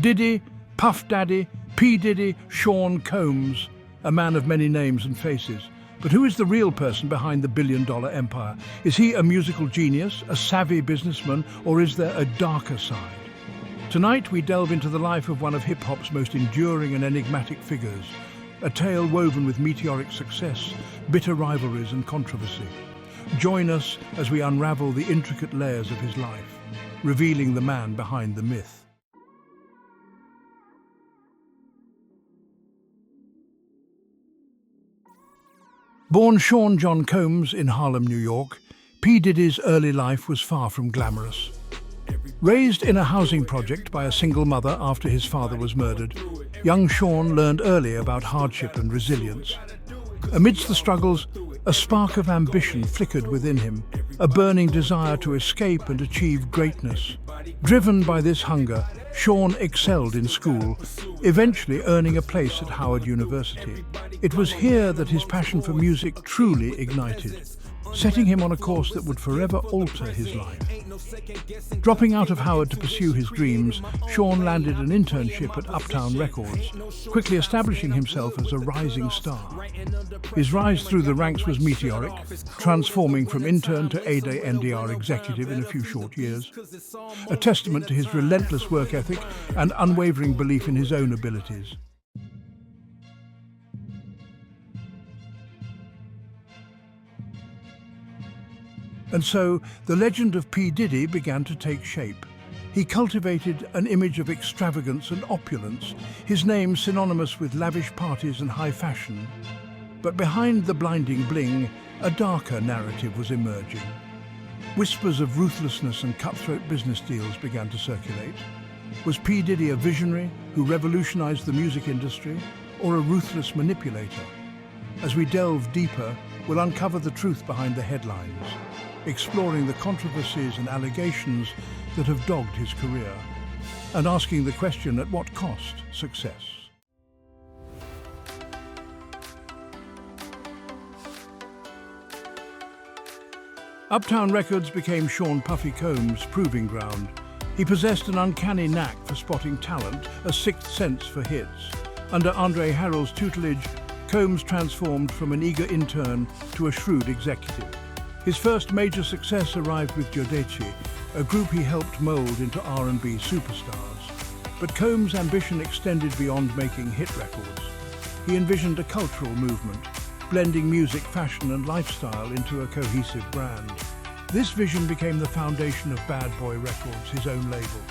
Diddy, Puff Daddy, P. Diddy, Sean Combs, a man of many names and faces. But who is the real person behind the billion-dollar empire? Is he a musical genius, a savvy businessman, or is there a darker side? Tonight we delve into the life of one of hip-hop's most enduring and enigmatic figures, a tale woven with meteoric success, bitter rivalries and controversy. Join us as we unravel the intricate layers of his life, revealing the man behind the myth. Born Sean John Combs in Harlem, New York, P. Diddy's early life was far from glamorous. Raised in a housing project by a single mother after his father was murdered, young Sean learned early about hardship and resilience. Amidst the struggles, a spark of ambition flickered within him, a burning desire to escape and achieve greatness. Driven by this hunger, Sean excelled in school, eventually earning a place at Howard University. It was here that his passion for music truly ignited, setting him on a course that would forever alter his life. Dropping out of Howard to pursue his dreams, Sean landed an internship at Uptown Records, quickly establishing himself as a rising star. His rise through the ranks was meteoric, transforming from intern to A-Day NDR executive in a few short years, a testament to his relentless work ethic and unwavering belief in his own abilities. And so, the legend of P. Diddy began to take shape. He cultivated an image of extravagance and opulence, his name synonymous with lavish parties and high fashion. But behind the blinding bling, a darker narrative was emerging. Whispers of ruthlessness and cutthroat business deals began to circulate. Was P. Diddy a visionary who revolutionized the music industry, or a ruthless manipulator? As we delve deeper, we'll uncover the truth behind the headlines, exploring the controversies and allegations that have dogged his career, and asking the question, at what cost success? Uptown Records became Sean Puffy Combs' proving ground. He possessed an uncanny knack for spotting talent, a sixth sense for hits. Under Andre Harrell's tutelage, Combs transformed from an eager intern to a shrewd executive. His first major success arrived with Jodeci, a group he helped mold into R&B superstars. But Combs' ambition extended beyond making hit records. He envisioned a cultural movement, blending music, fashion and lifestyle into a cohesive brand. This vision became the foundation of Bad Boy Records, his own label.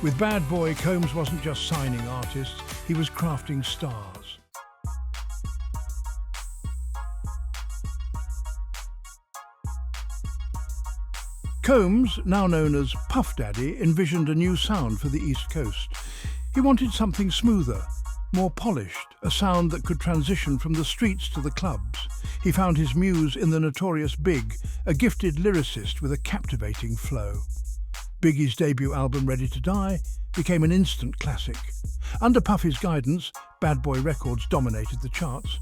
With Bad Boy, Combs wasn't just signing artists, he was crafting stars. Combs, now known as Puff Daddy, envisioned a new sound for the East Coast. He wanted something smoother, more polished, a sound that could transition from the streets to the clubs. He found his muse in the Notorious B.I.G, a gifted lyricist with a captivating flow. Biggie's debut album, Ready to Die, became an instant classic. Under Puffy's guidance, Bad Boy Records dominated the charts.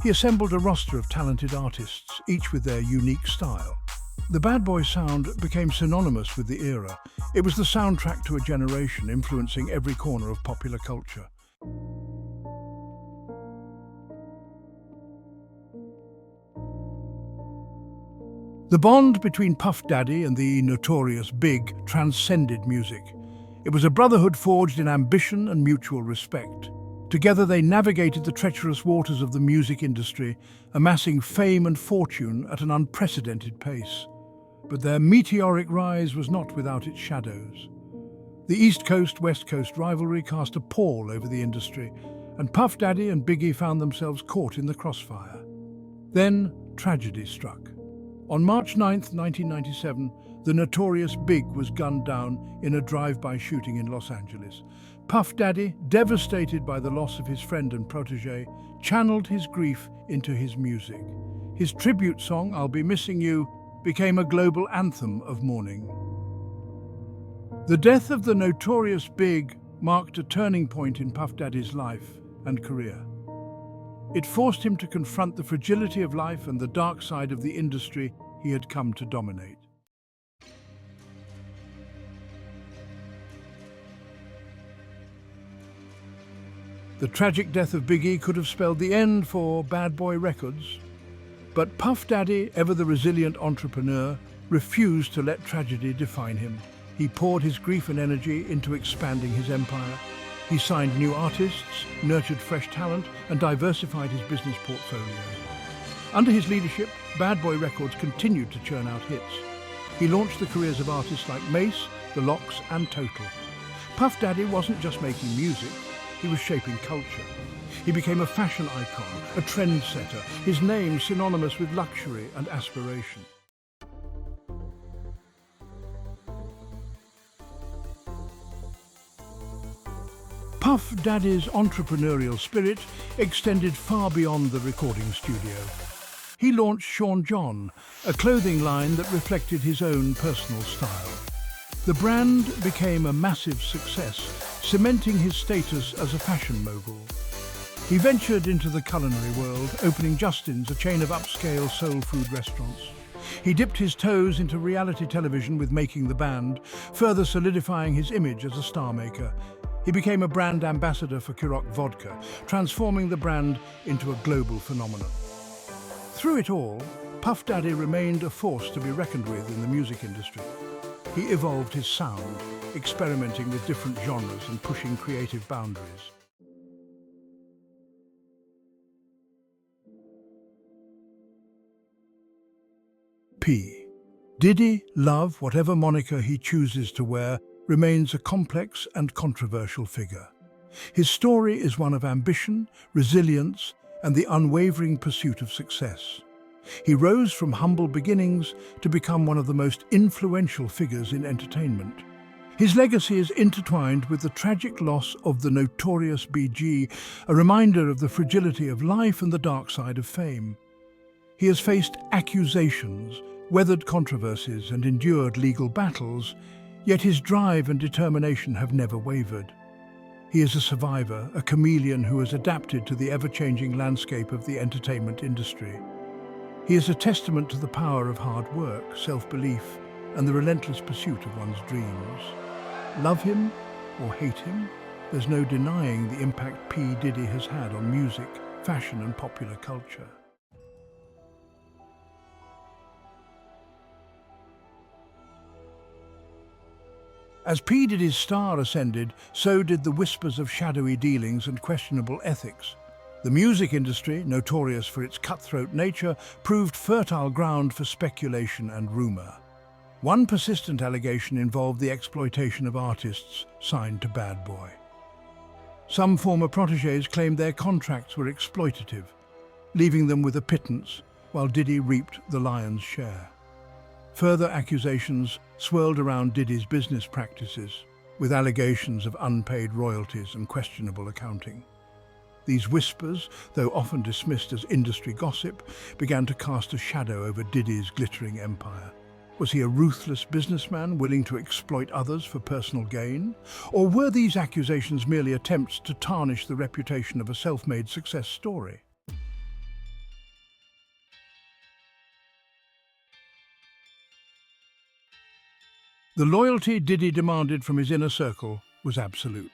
He assembled a roster of talented artists, each with their unique style. The Bad Boy sound became synonymous with the era. It was the soundtrack to a generation, influencing every corner of popular culture. The bond between Puff Daddy and the Notorious B.I.G transcended music. It was a brotherhood forged in ambition and mutual respect. Together they navigated the treacherous waters of the music industry, amassing fame and fortune at an unprecedented pace. But their meteoric rise was not without its shadows. The East Coast-West Coast rivalry cast a pall over the industry, and Puff Daddy and Biggie found themselves caught in the crossfire. Then, tragedy struck. On March 9, 1997, the Notorious B.I.G was gunned down in a drive-by shooting in Los Angeles. Puff Daddy, devastated by the loss of his friend and protege, channeled his grief into his music. His tribute song, I'll Be Missing You, became a global anthem of mourning. The death of the Notorious B.I.G marked a turning point in Puff Daddy's life and career. It forced him to confront the fragility of life and the dark side of the industry he had come to dominate. The tragic death of B.I.G could have spelled the end for Bad Boy Records. But Puff Daddy, ever the resilient entrepreneur, refused to let tragedy define him. He poured his grief and energy into expanding his empire. He signed new artists, nurtured fresh talent, and diversified his business portfolio. Under his leadership, Bad Boy Records continued to churn out hits. He launched the careers of artists like Mace, The Lox, and Total. Puff Daddy wasn't just making music, he was shaping culture. He became a fashion icon, a trendsetter, his name synonymous with luxury and aspiration. Puff Daddy's entrepreneurial spirit extended far beyond the recording studio. He launched Sean John, a clothing line that reflected his own personal style. The brand became a massive success, cementing his status as a fashion mogul. He ventured into the culinary world, opening Justin's, a chain of upscale soul food restaurants. He dipped his toes into reality television with Making the Band, further solidifying his image as a star maker. He became a brand ambassador for Ciroc vodka, transforming the brand into a global phenomenon. Through it all, Puff Daddy remained a force to be reckoned with in the music industry. He evolved his sound, experimenting with different genres and pushing creative boundaries. P. Diddy, love, whatever moniker he chooses to wear, remains a complex and controversial figure. His story is one of ambition, resilience, and the unwavering pursuit of success. He rose from humble beginnings to become one of the most influential figures in entertainment. His legacy is intertwined with the tragic loss of the notorious B.I.G, a reminder of the fragility of life and the dark side of fame. He has faced accusations, weathered controversies, and endured legal battles, yet his drive and determination have never wavered. He is a survivor, a chameleon who has adapted to the ever-changing landscape of the entertainment industry. He is a testament to the power of hard work, self-belief, and the relentless pursuit of one's dreams. Love him or hate him, there's no denying the impact P. Diddy has had on music, fashion, and popular culture. As P. Diddy's star ascended, so did the whispers of shadowy dealings and questionable ethics. The music industry, notorious for its cutthroat nature, proved fertile ground for speculation and rumor. One persistent allegation involved the exploitation of artists signed to Bad Boy. Some former protégés claimed their contracts were exploitative, leaving them with a pittance, while Diddy reaped the lion's share. Further accusations swirled around Diddy's business practices, with allegations of unpaid royalties and questionable accounting. These whispers, though often dismissed as industry gossip, began to cast a shadow over Diddy's glittering empire. Was he a ruthless businessman willing to exploit others for personal gain? Or were these accusations merely attempts to tarnish the reputation of a self-made success story? The loyalty Diddy demanded from his inner circle was absolute.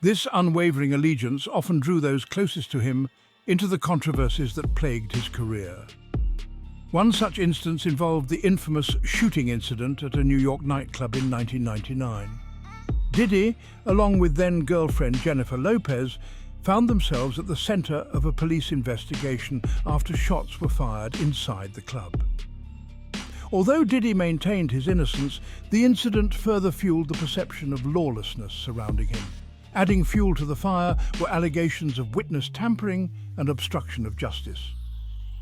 This unwavering allegiance often drew those closest to him into the controversies that plagued his career. One such instance involved the infamous shooting incident at a New York nightclub in 1999. Diddy, along with then-girlfriend Jennifer Lopez, found themselves at the center of a police investigation after shots were fired inside the club. Although Diddy maintained his innocence, the incident further fueled the perception of lawlessness surrounding him. Adding fuel to the fire were allegations of witness tampering and obstruction of justice.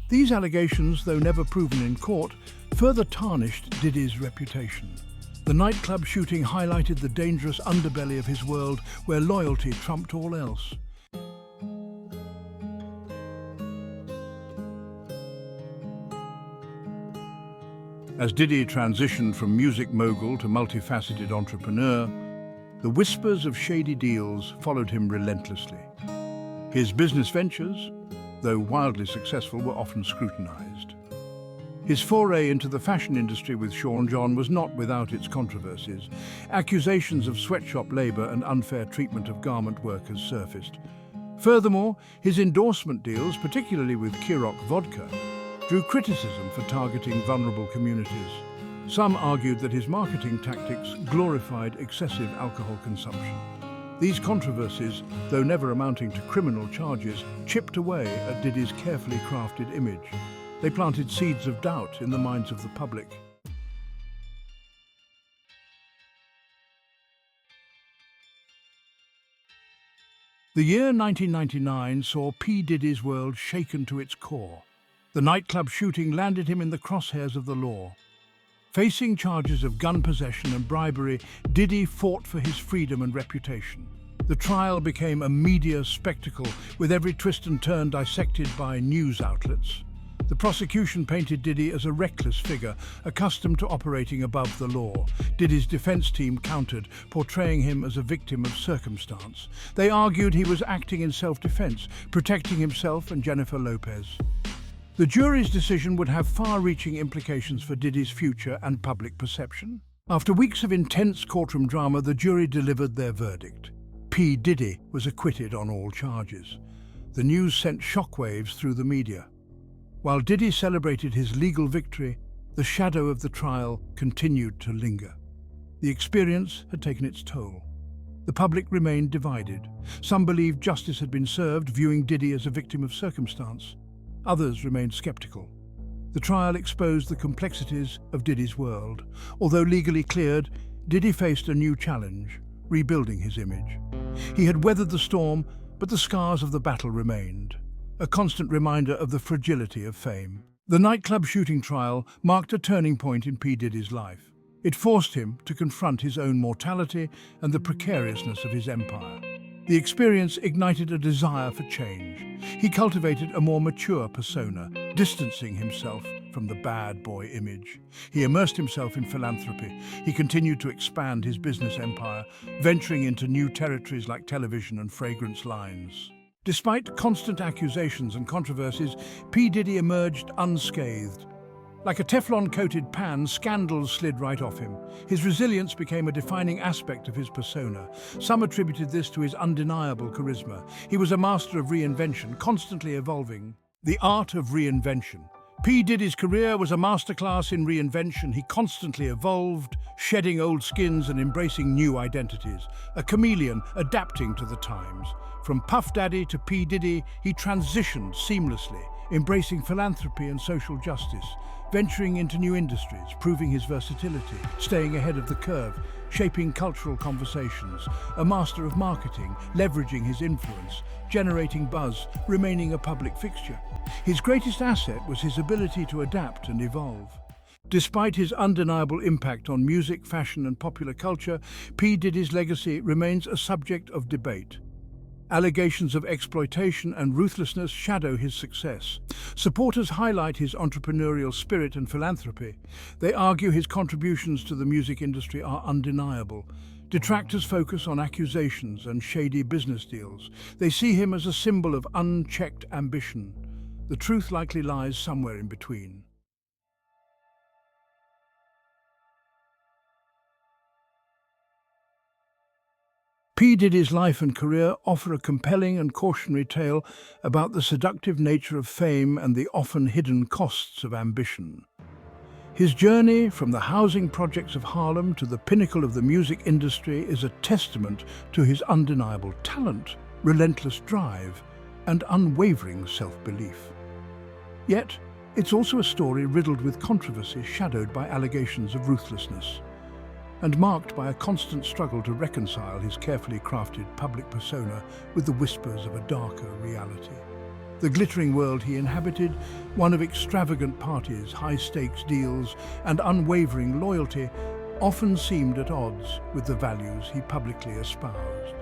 These allegations, though never proven in court, further tarnished Diddy's reputation. The nightclub shooting highlighted the dangerous underbelly of his world, where loyalty trumped all else. As Diddy transitioned from music mogul to multifaceted entrepreneur, the whispers of shady deals followed him relentlessly. His business ventures, though wildly successful, were often scrutinized. His foray into the fashion industry with Sean John was not without its controversies. Accusations of sweatshop labor and unfair treatment of garment workers surfaced. Furthermore, his endorsement deals, particularly with Kirok vodka, drew criticism for targeting vulnerable communities. Some argued that his marketing tactics glorified excessive alcohol consumption. These controversies, though never amounting to criminal charges, chipped away at Diddy's carefully crafted image. They planted seeds of doubt in the minds of the public. The year 1999 saw P. Diddy's world shaken to its core. The nightclub shooting landed him in the crosshairs of the law. Facing charges of gun possession and bribery, Diddy fought for his freedom and reputation. The trial became a media spectacle, with every twist and turn dissected by news outlets. The prosecution painted Diddy as a reckless figure, accustomed to operating above the law. Diddy's defense team countered, portraying him as a victim of circumstance. They argued he was acting in self-defense, protecting himself and Jennifer Lopez. The jury's decision would have far-reaching implications for Diddy's future and public perception. After weeks of intense courtroom drama, the jury delivered their verdict. P. Diddy was acquitted on all charges. The news sent shockwaves through the media. While Diddy celebrated his legal victory, the shadow of the trial continued to linger. The experience had taken its toll. The public remained divided. Some believed justice had been served, viewing Diddy as a victim of circumstance. Others remained skeptical. The trial exposed the complexities of Diddy's world. Although legally cleared, Diddy faced a new challenge, rebuilding his image. He had weathered the storm, but the scars of the battle remained, a constant reminder of the fragility of fame. The nightclub shooting trial marked a turning point in P. Diddy's life. It forced him to confront his own mortality and the precariousness of his empire. The experience ignited a desire for change. He cultivated a more mature persona, distancing himself from the bad boy image. He immersed himself in philanthropy. He continued to expand his business empire, venturing into new territories like television and fragrance lines. Despite constant accusations and controversies, P. Diddy emerged unscathed. Like a Teflon-coated pan, scandals slid right off him. His resilience became a defining aspect of his persona. Some attributed this to his undeniable charisma. He was a master of reinvention, constantly evolving. The art of reinvention. P. Diddy's career was a masterclass in reinvention. He constantly evolved, shedding old skins and embracing new identities. A chameleon adapting to the times. From Puff Daddy to P. Diddy, he transitioned seamlessly, embracing philanthropy and social justice, venturing into new industries, proving his versatility, staying ahead of the curve, shaping cultural conversations, a master of marketing, leveraging his influence, generating buzz, remaining a public fixture. His greatest asset was his ability to adapt and evolve. Despite his undeniable impact on music, fashion, and popular culture, P. Diddy's legacy remains a subject of debate. Allegations of exploitation and ruthlessness shadow his success. Supporters highlight his entrepreneurial spirit and philanthropy. They argue his contributions to the music industry are undeniable. Detractors focus on accusations and shady business deals. They see him as a symbol of unchecked ambition. The truth likely lies somewhere in between. P. Diddy's life and career offer a compelling and cautionary tale about the seductive nature of fame and the often hidden costs of ambition. His journey from the housing projects of Harlem to the pinnacle of the music industry is a testament to his undeniable talent, relentless drive, and unwavering self-belief. Yet, it's also a story riddled with controversy, shadowed by allegations of ruthlessness, and marked by a constant struggle to reconcile his carefully crafted public persona with the whispers of a darker reality. The glittering world he inhabited, one of extravagant parties, high-stakes deals, and unwavering loyalty, often seemed at odds with the values he publicly espoused.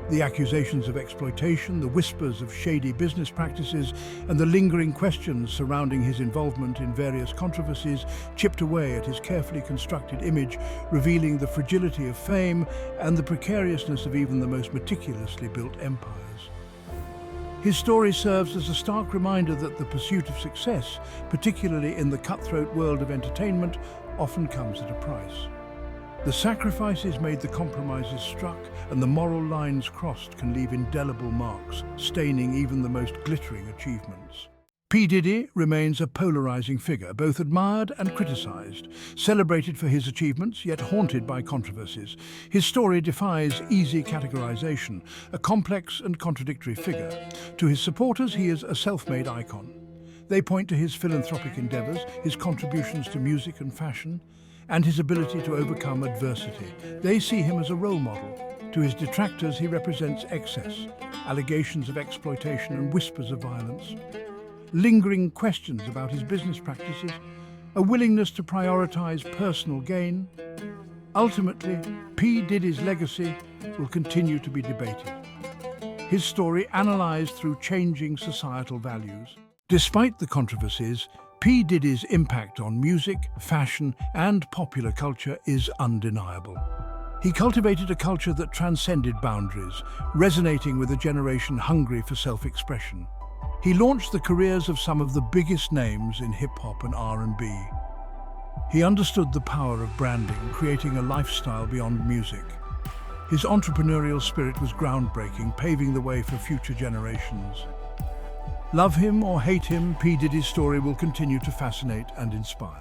The accusations of exploitation, the whispers of shady business practices, and the lingering questions surrounding his involvement in various controversies chipped away at his carefully constructed image, revealing the fragility of fame and the precariousness of even the most meticulously built empires. His story serves as a stark reminder that the pursuit of success, particularly in the cutthroat world of entertainment, often comes at a price. The sacrifices made, the compromises struck, and the moral lines crossed can leave indelible marks, staining even the most glittering achievements. P. Diddy remains a polarizing figure, both admired and criticized, celebrated for his achievements, yet haunted by controversies. His story defies easy categorization, a complex and contradictory figure. To his supporters, he is a self-made icon. They point to his philanthropic endeavors, his contributions to music and fashion, and his ability to overcome adversity. They see him as a role model. To his detractors, he represents excess, allegations of exploitation and whispers of violence. Lingering questions about his business practices, a willingness to prioritize personal gain. Ultimately, P. Diddy's legacy will continue to be debated. His story analyzed through changing societal values. Despite the controversies, P. Diddy's impact on music, fashion, and popular culture is undeniable. He cultivated a culture that transcended boundaries, resonating with a generation hungry for self-expression. He launched the careers of some of the biggest names in hip-hop and R&B. He understood the power of branding, creating a lifestyle beyond music. His entrepreneurial spirit was groundbreaking, paving the way for future generations. Love him or hate him, P. Diddy's story will continue to fascinate and inspire.